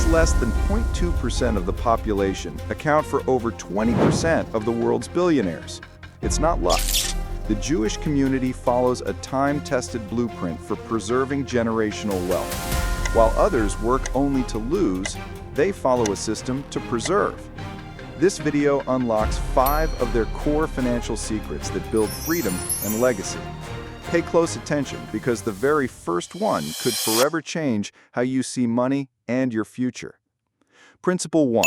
less than 0.2% of the population account for over 20% of the world's billionaires. It's not luck. The Jewish community follows a time-tested blueprint for preserving generational wealth. While others work only to lose, they follow a system to preserve. This video unlocks 5 of their core financial secrets that build freedom and legacy. Pay close attention because the very first one could forever change how you see money and your future. Principle 1.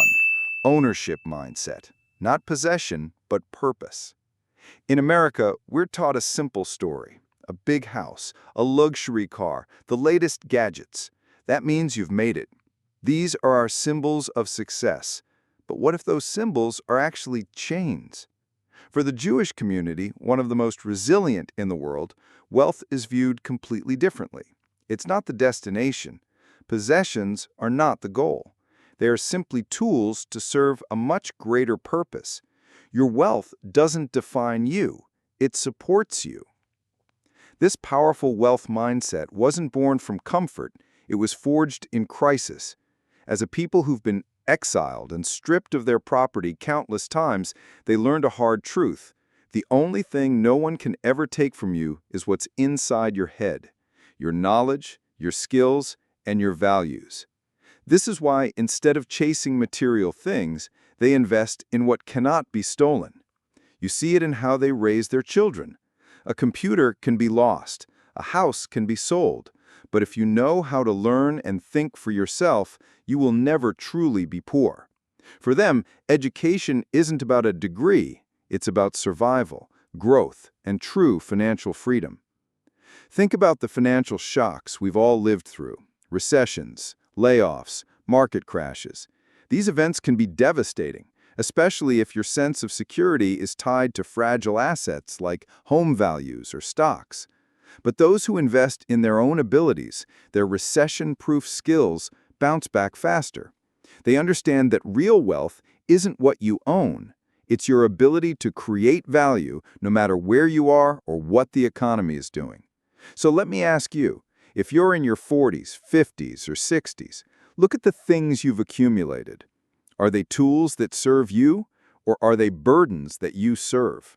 Ownership mindset. Not possession, but purpose. In America, we're taught a simple story. A big house, a luxury car, the latest gadgets. That means you've made it. These are our symbols of success. But what if those symbols are actually chains? For the Jewish community, one of the most resilient in the world, wealth is viewed completely differently. It's not the destination. Possessions are not the goal. They are simply tools to serve a much greater purpose. Your wealth doesn't define you. It supports you. This powerful wealth mindset wasn't born from comfort. It was forged in crisis. As a people who've been exiled and stripped of their property countless times, they learned a hard truth. The only thing no one can ever take from you is what's inside your head, your knowledge, your skills, and your values. This is why, instead of chasing material things, they invest in what cannot be stolen. You see it in how they raise their children. A computer can be lost, a house can be sold, but if you know how to learn and think for yourself, you will never truly be poor. For them, education isn't about a degree, it's about survival, growth, and true financial freedom. Think about the financial shocks we've all lived through: recessions, layoffs, market crashes. These events can be devastating, especially if your sense of security is tied to fragile assets like home values or stocks. But those who invest in their own abilities, their recession-proof skills, bounce back faster. They understand that real wealth isn't what you own. It's your ability to create value no matter where you are or what the economy is doing. So let me ask you, if you're in your 40s, 50s, or 60s, look at the things you've accumulated. Are they tools that serve you, or are they burdens that you serve?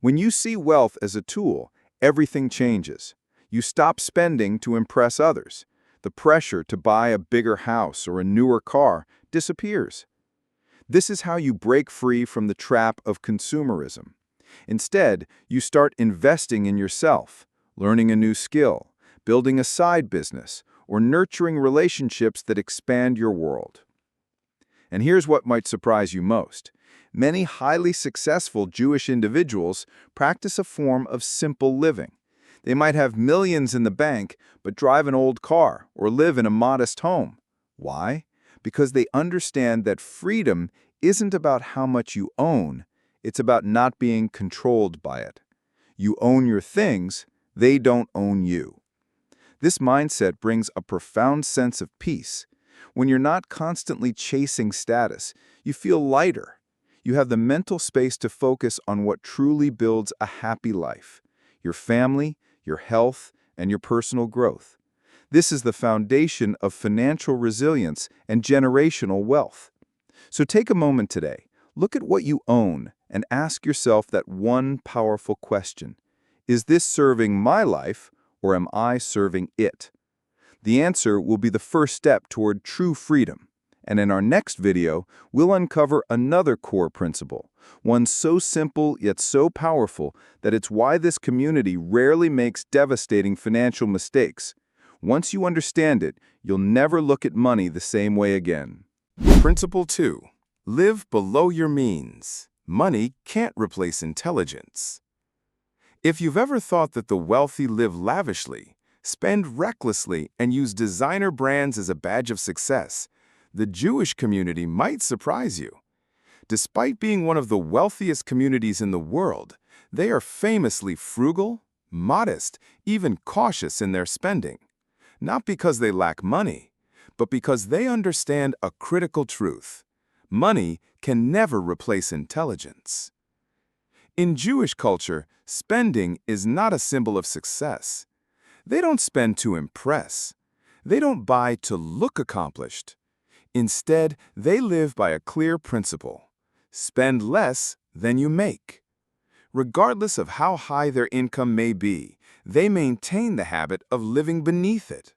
When you see wealth as a tool, everything changes. You stop spending to impress others. The pressure to buy a bigger house or a newer car disappears. This is how you break free from the trap of consumerism. Instead, you start investing in yourself, learning a new skill, building a side business, or nurturing relationships that expand your world. And here's what might surprise you most. Many highly successful Jewish individuals practice a form of simple living. They might have millions in the bank, but drive an old car or live in a modest home. Why? Because they understand that freedom isn't about how much you own, it's about not being controlled by it. You own your things, they don't own you. This mindset brings a profound sense of peace. When you're not constantly chasing status, you feel lighter. You have the mental space to focus on what truly builds a happy life: your family, your health, and your personal growth. This is the foundation of financial resilience and generational wealth. So take a moment today, look at what you own, and ask yourself that one powerful question: is this serving my life, or am I serving it? The answer will be the first step toward true freedom. And in our next video, we'll uncover another core principle, one so simple yet so powerful that it's why this community rarely makes devastating financial mistakes. Once you understand it, you'll never look at money the same way again. Principle 2. Live below your means. Money can't replace intelligence. If you've ever thought that the wealthy live lavishly, spend recklessly, and use designer brands as a badge of success, the Jewish community might surprise you. Despite being one of the wealthiest communities in the world, they are famously frugal, modest, even cautious in their spending. Not because they lack money, but because they understand a critical truth: money can never replace intelligence. In Jewish culture, spending is not a symbol of success. They don't spend to impress. They don't buy to look accomplished. Instead, they live by a clear principle: spend less than you make. Regardless of how high their income may be, they maintain the habit of living beneath it.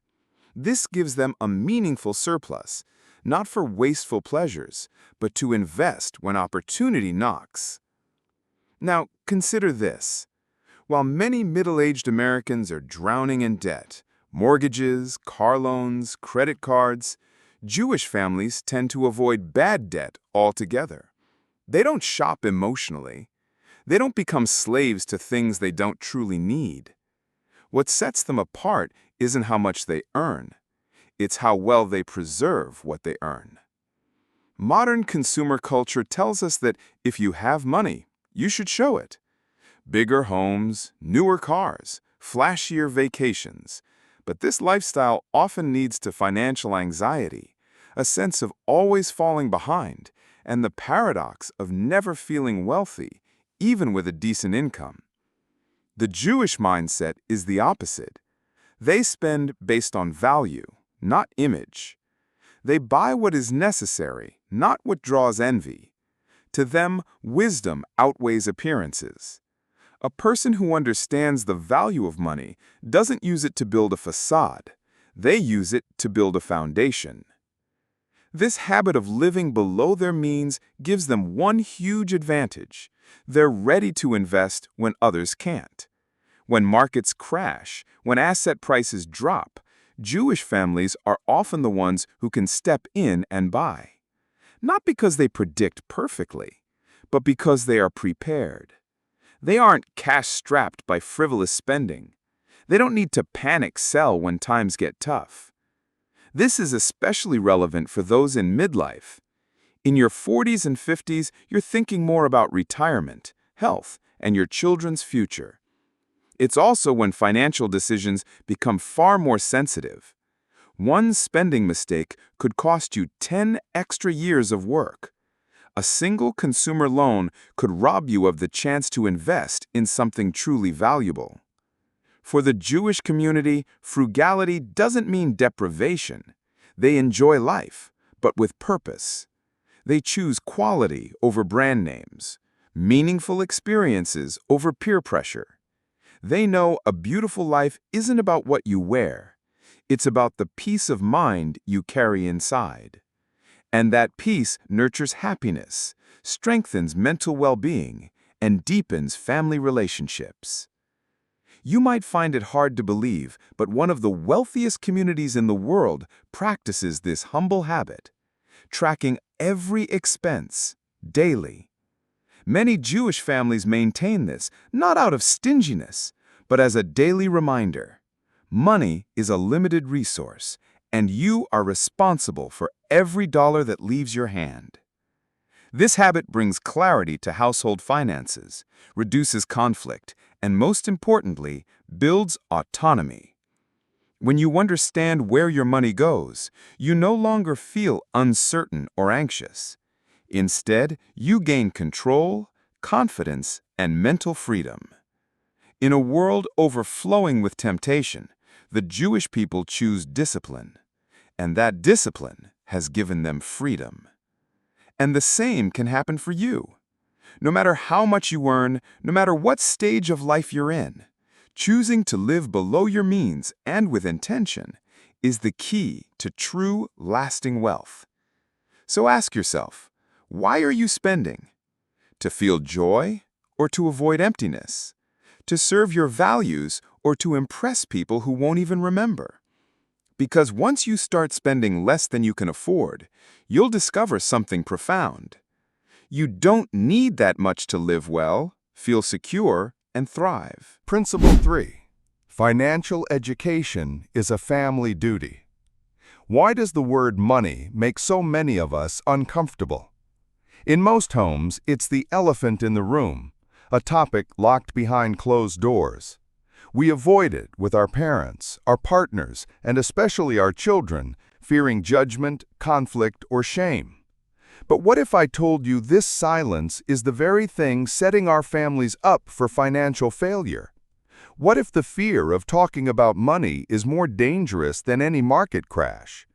This gives them a meaningful surplus, not for wasteful pleasures, but to invest when opportunity knocks. Now, consider this. While many middle-aged Americans are drowning in debt, mortgages, car loans, credit cards, Jewish families tend to avoid bad debt altogether. They don't shop emotionally. They don't become slaves to things they don't truly need. What sets them apart isn't how much they earn. It's how well they preserve what they earn. Modern consumer culture tells us that if you have money, you should show it. Bigger homes, newer cars, flashier vacations. But this lifestyle often leads to financial anxiety, a sense of always falling behind, and the paradox of never feeling wealthy, even with a decent income. The Jewish mindset is the opposite. They spend based on value, not image. They buy what is necessary, not what draws envy. To them, wisdom outweighs appearances. A person who understands the value of money doesn't use it to build a facade. They use it to build a foundation. This habit of living below their means gives them one huge advantage. They're ready to invest when others can't. When markets crash, when asset prices drop, Jewish families are often the ones who can step in and buy. Not because they predict perfectly, but because they are prepared. They aren't cash-strapped by frivolous spending. They don't need to panic sell when times get tough. This is especially relevant for those in midlife. In your 40s and 50s, you're thinking more about retirement, health, and your children's future. It's also when financial decisions become far more sensitive. One spending mistake could cost you 10 extra years of work. A single consumer loan could rob you of the chance to invest in something truly valuable. For the Jewish community, frugality doesn't mean deprivation. They enjoy life, but with purpose. They choose quality over brand names, meaningful experiences over peer pressure. They know a beautiful life isn't about what you wear. It's about the peace of mind you carry inside. And that peace nurtures happiness, strengthens mental well-being, and deepens family relationships. You might find it hard to believe, but one of the wealthiest communities in the world practices this humble habit, tracking every expense daily. Many Jewish families maintain this, not out of stinginess, but as a daily reminder. Money is a limited resource, and you are responsible for every dollar that leaves your hand. This habit brings clarity to household finances, reduces conflict, and most importantly, builds autonomy. When you understand where your money goes, you no longer feel uncertain or anxious. Instead, you gain control, confidence, and mental freedom. In a world overflowing with temptation, the Jewish people choose discipline, and that discipline has given them freedom. And the same can happen for you. No matter how much you earn, no matter what stage of life you're in, choosing to live below your means and with intention is the key to true, lasting wealth. So ask yourself, why are you spending? To feel joy or to avoid emptiness? To serve your values or to impress people who won't even remember? Because once you start spending less than you can afford, you'll discover something profound. You don't need that much to live well, feel secure, and thrive. Principle 3. Financial education is a family duty. Why does the word money make so many of us uncomfortable? In most homes, it's the elephant in the room, a topic locked behind closed doors. We avoid it with our parents, our partners, and especially our children, fearing judgment, conflict, or shame. But what if I told you this silence is the very thing setting our families up for financial failure? What if the fear of talking about money is more dangerous than any market crash?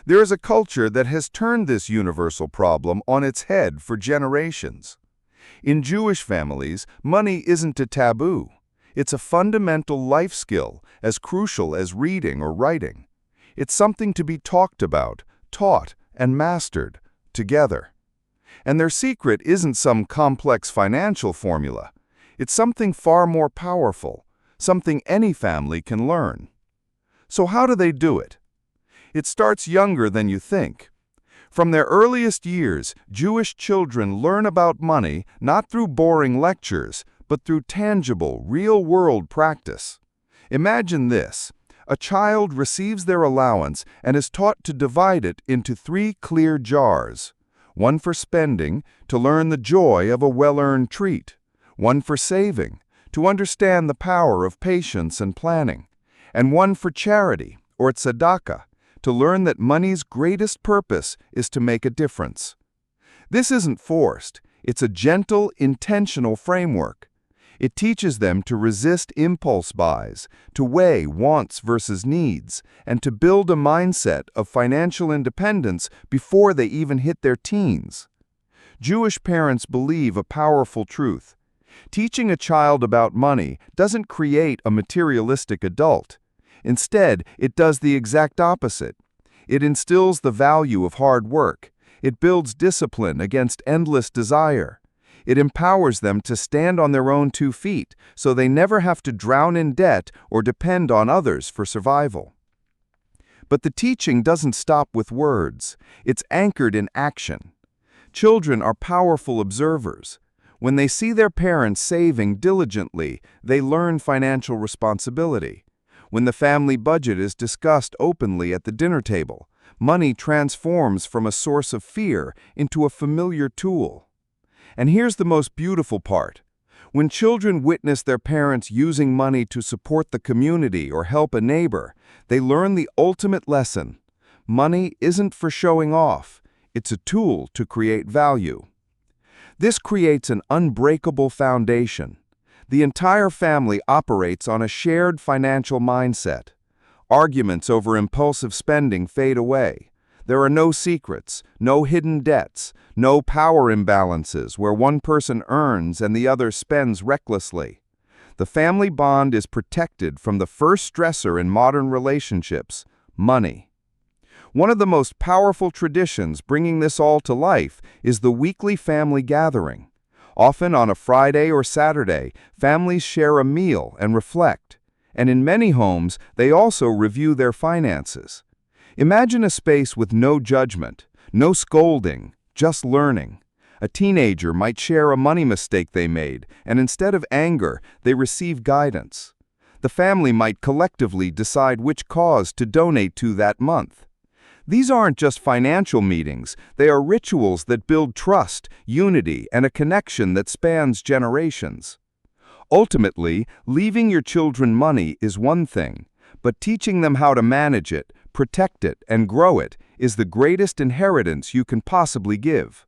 There is a culture that has turned this universal problem on its head for generations. In Jewish families, money isn't a taboo. It's a fundamental life skill, as crucial as reading or writing. It's something to be talked about, taught, and mastered together. And their secret isn't some complex financial formula. It's something far more powerful, something any family can learn. So how do they do it? It starts younger than you think. From their earliest years, Jewish children learn about money not through boring lectures, but through tangible, real-world practice. Imagine this. A child receives their allowance and is taught to divide it into 3 clear jars. One for spending, to learn the joy of a well-earned treat. One for saving, to understand the power of patience and planning. And one for charity, or tzedakah, to learn that money's greatest purpose is to make a difference. This isn't forced. It's a gentle, intentional framework. It teaches them to resist impulse buys, to weigh wants versus needs, and to build a mindset of financial independence before they even hit their teens. Jewish parents believe a powerful truth. Teaching a child about money doesn't create a materialistic adult. Instead, it does the exact opposite. It instills the value of hard work. It builds discipline against endless desire. It empowers them to stand on their own 2 feet so they never have to drown in debt or depend on others for survival. But the teaching doesn't stop with words. It's anchored in action. Children are powerful observers. When they see their parents saving diligently, they learn financial responsibility. When the family budget is discussed openly at the dinner table, money transforms from a source of fear into a familiar tool. And here's the most beautiful part. When children witness their parents using money to support the community or help a neighbor, they learn the ultimate lesson. Money isn't for showing off. It's a tool to create value. This creates an unbreakable foundation. The entire family operates on a shared financial mindset. Arguments over impulsive spending fade away. There are no secrets, no hidden debts, no power imbalances where one person earns and the other spends recklessly. The family bond is protected from the first stressor in modern relationships, money. One of the most powerful traditions bringing this all to life is the weekly family gathering. Often on a Friday or Saturday, families share a meal and reflect. And in many homes, they also review their finances. Imagine a space with no judgment, no scolding, just learning. A teenager might share a money mistake they made, and instead of anger, they receive guidance. The family might collectively decide which cause to donate to that month. These aren't just financial meetings, they are rituals that build trust, unity, and a connection that spans generations. Ultimately, leaving your children money is one thing, but teaching them how to manage it, protect it, and grow it is the greatest inheritance you can possibly give.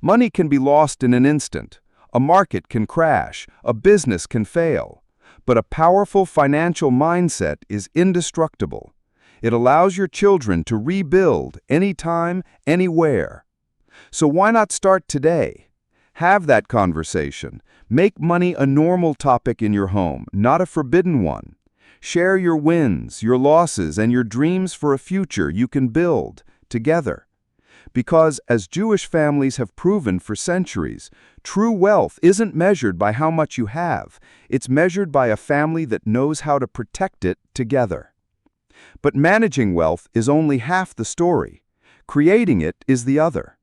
Money can be lost in an instant, a market can crash, a business can fail, but a powerful financial mindset is indestructible. It allows your children to rebuild anytime, anywhere. So why not start today? Have that conversation. Make money a normal topic in your home, not a forbidden one. Share your wins, your losses, and your dreams for a future you can build together. Because, as Jewish families have proven for centuries, true wealth isn't measured by how much you have. It's measured by a family that knows how to protect it together. But managing wealth is only half the story. Creating it is the other.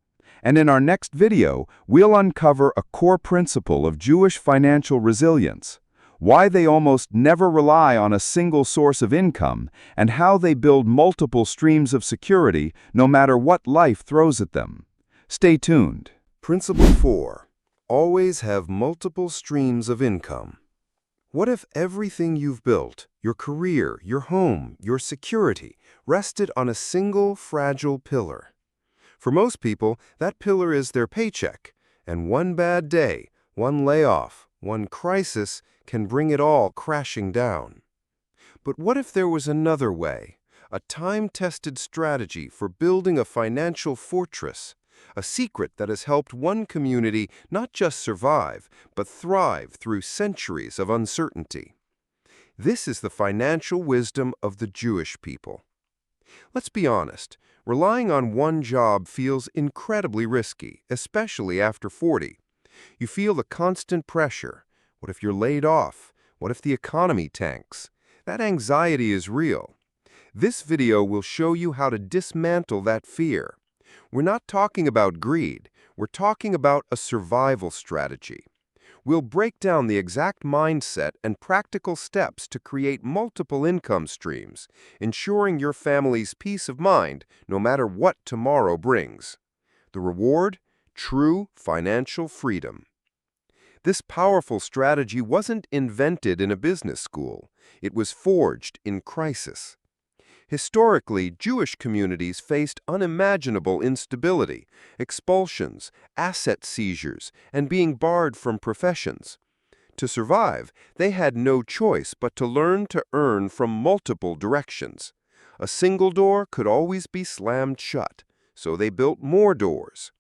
And in our next video, we'll uncover a core principle of Jewish financial resilience, why they almost never rely on a single source of income, and how they build multiple streams of security no matter what life throws at them. Stay tuned. Principle 4. Always have multiple streams of income. What if everything you've built, your career, your home, your security, rested on a single fragile pillar? For most people, that pillar is their paycheck, and one bad day, one layoff, one crisis can bring it all crashing down. But what if there was another way, a time-tested strategy for building a financial fortress, a secret that has helped one community not just survive, but thrive through centuries of uncertainty. This is the financial wisdom of the Jewish people. Let's be honest, relying on one job feels incredibly risky, especially after 40. You feel the constant pressure. What if you're laid off? What if the economy tanks? That anxiety is real. This video will show you how to dismantle that fear. We're not talking about greed, we're talking about a survival strategy. We'll break down the exact mindset and practical steps to create multiple income streams, ensuring your family's peace of mind no matter what tomorrow brings. The reward? True financial freedom. This powerful strategy wasn't invented in a business school. It was forged in crisis. Historically, Jewish communities faced unimaginable instability, expulsions, asset seizures, and being barred from professions. To survive, they had no choice but to learn to earn from multiple directions. A single door could always be slammed shut, so they built more doors.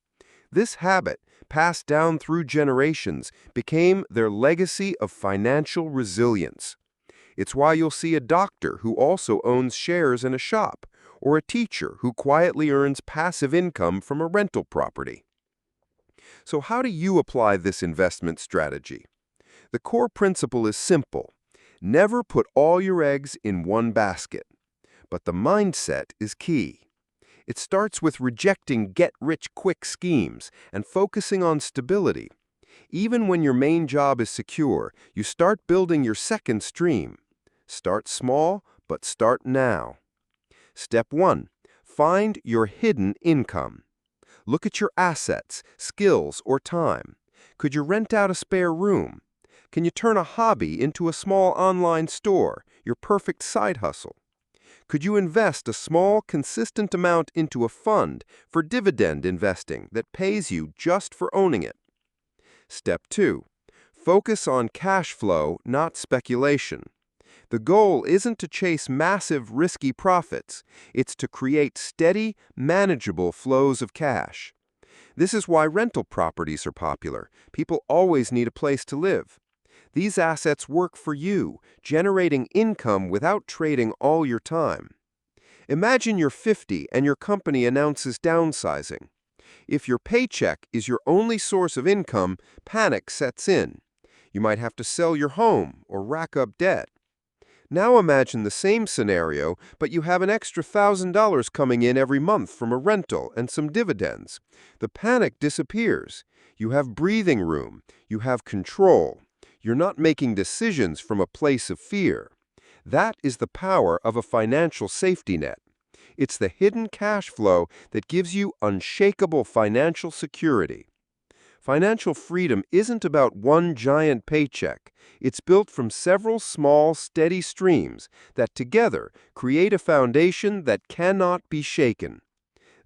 This habit, passed down through generations, became their legacy of financial resilience. It's why you'll see a doctor who also owns shares in a shop, or a teacher who quietly earns passive income from a rental property. So how do you apply this investment strategy? The core principle is simple. Never put all your eggs in one basket. But the mindset is key. It starts with rejecting get-rich-quick schemes and focusing on stability. Even when your main job is secure, you start building your second stream. Start small, but start now. Step 1. Find your hidden income. Look at your assets, skills, or time. Could you rent out a spare room? Can you turn a hobby into a small online store, your perfect side hustle? Could you invest a small, consistent amount into a fund for dividend investing that pays you just for owning it? Step 2. Focus on cash flow, not speculation. The goal isn't to chase massive, risky profits. It's to create steady, manageable flows of cash. This is why rental properties are popular. People always need a place to live. These assets work for you, generating income without trading all your time. Imagine you're 50 and your company announces downsizing. If your paycheck is your only source of income, panic sets in. You might have to sell your home or rack up debt. Now imagine the same scenario, but you have an extra $1,000 coming in every month from a rental and some dividends. The panic disappears. You have breathing room. You have control. You're not making decisions from a place of fear. That is the power of a financial safety net. It's the hidden cash flow that gives you unshakable financial security. Financial freedom isn't about one giant paycheck. It's built from several small, steady streams that together create a foundation that cannot be shaken.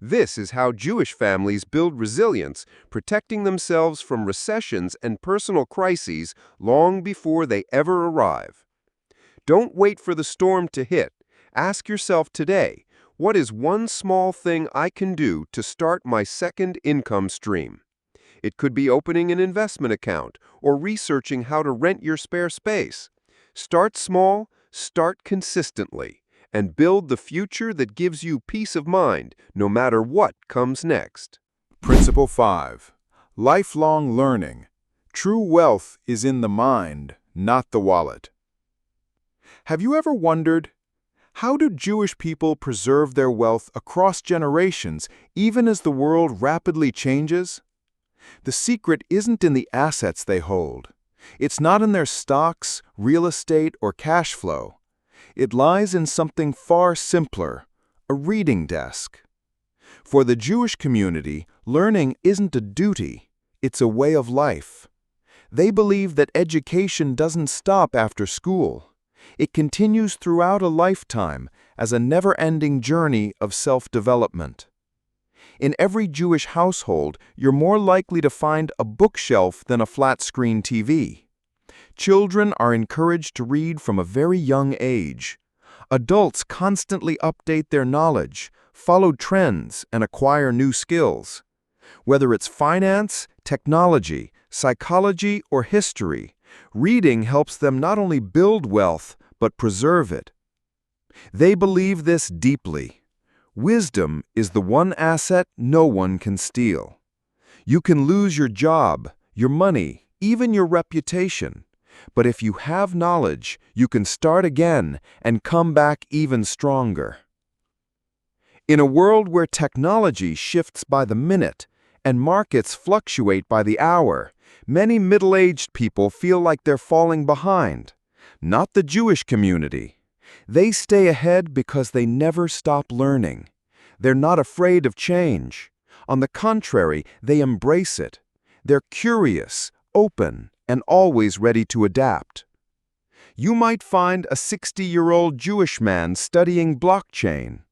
This is how Jewish families build resilience, protecting themselves from recessions and personal crises long before they ever arrive. Don't wait for the storm to hit. Ask yourself today, what is one small thing I can do to start my second income stream? It could be opening an investment account or researching how to rent your spare space. Start small, start consistently, and build the future that gives you peace of mind no matter what comes next. Principle 5. Lifelong learning. True wealth is in the mind, not the wallet. Have you ever wondered, how do Jewish people preserve their wealth across generations, even as the world rapidly changes? The secret isn't in the assets they hold. It's not in their stocks, real estate, or cash flow. It lies in something far simpler, a reading desk. For the Jewish community, learning isn't a duty, it's a way of life. They believe that education doesn't stop after school. It continues throughout a lifetime as a never-ending journey of self-development. In every Jewish household, you're more likely to find a bookshelf than a flat-screen TV. Children are encouraged to read from a very young age. Adults constantly update their knowledge, follow trends, and acquire new skills. Whether it's finance, technology, psychology, or history, reading helps them not only build wealth, but preserve it. They believe this deeply. Wisdom is the one asset no one can steal. You can lose your job, your money, even your reputation. But if you have knowledge, you can start again and come back even stronger. In a world where technology shifts by the minute and markets fluctuate by the hour, many middle-aged people feel like they're falling behind. Not the Jewish community. They stay ahead because they never stop learning. They're not afraid of change. On the contrary, they embrace it. They're curious, open, and always ready to adapt. You might find a 60-year-old Jewish man studying blockchain,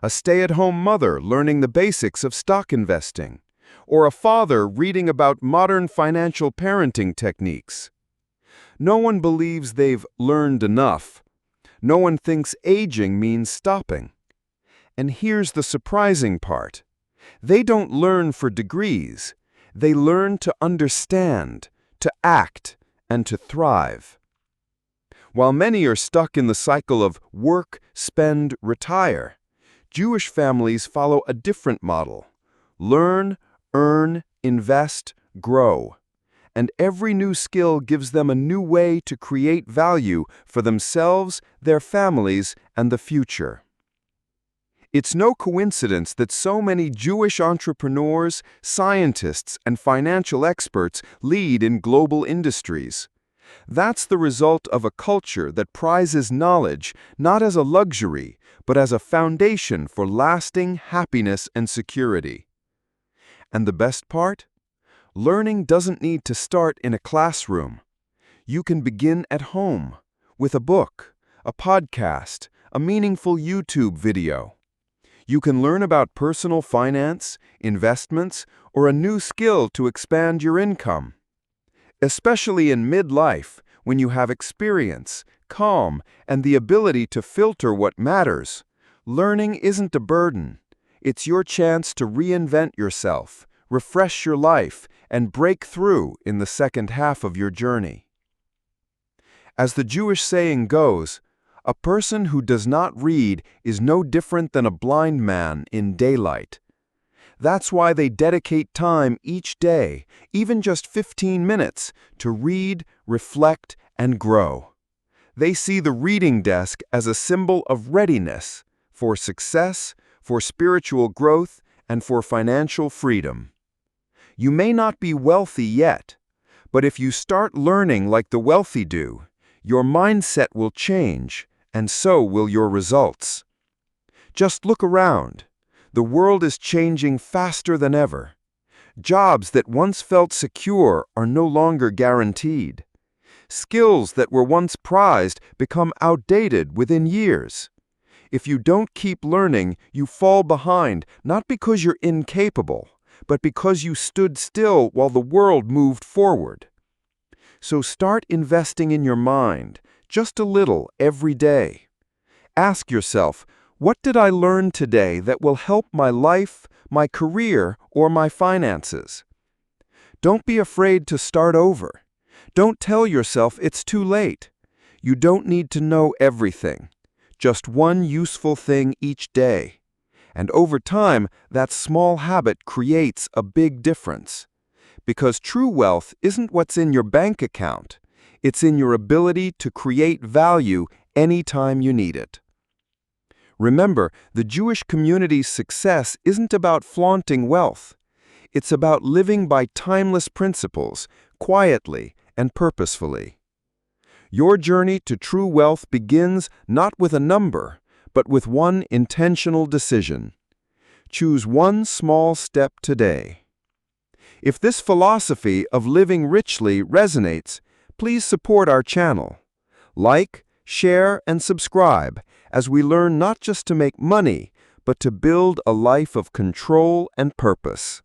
a stay-at-home mother learning the basics of stock investing, or a father reading about modern financial parenting techniques. No one believes they've learned enough. No one thinks aging means stopping. And here's the surprising part. They don't learn for degrees. They learn to understand, to act, and to thrive. While many are stuck in the cycle of work, spend, retire, Jewish families follow a different model. Learn, earn, invest, grow. And every new skill gives them a new way to create value for themselves, their families, and the future. It's no coincidence that so many Jewish entrepreneurs, scientists, and financial experts lead in global industries. That's the result of a culture that prizes knowledge not as a luxury, but as a foundation for lasting happiness and security. And the best part? Learning doesn't need to start in a classroom. You can begin at home, with a book, a podcast, a meaningful YouTube video. You can learn about personal finance, investments, or a new skill to expand your income. Especially in midlife, when you have experience, calm, and the ability to filter what matters, learning isn't a burden. It's your chance to reinvent yourself, refresh your life, and break through in the second half of your journey. As the Jewish saying goes, a person who does not read is no different than a blind man in daylight. That's why they dedicate time each day, even just 15 minutes, to read, reflect, and grow. They see the reading desk as a symbol of readiness for success, for spiritual growth, and for financial freedom. You may not be wealthy yet, but if you start learning like the wealthy do, your mindset will change, and so will your results. Just look around. The world is changing faster than ever. Jobs that once felt secure are no longer guaranteed. Skills that were once prized become outdated within years. If you don't keep learning, you fall behind, not because you're incapable, but because you stood still while the world moved forward. So start investing in your mind, just a little every day. Ask yourself, what did I learn today that will help my life, my career, or my finances? Don't be afraid to start over. Don't tell yourself it's too late. You don't need to know everything. Just one useful thing each day. And over time, that small habit creates a big difference. Because true wealth isn't what's in your bank account. It's in your ability to create value anytime you need it. Remember, the Jewish community's success isn't about flaunting wealth. It's about living by timeless principles, quietly and purposefully. Your journey to true wealth begins not with a number, but with one intentional decision. Choose one small step today. If this philosophy of living richly resonates, please support our channel. Like, share, and subscribe as we learn not just to make money, but to build a life of control and purpose.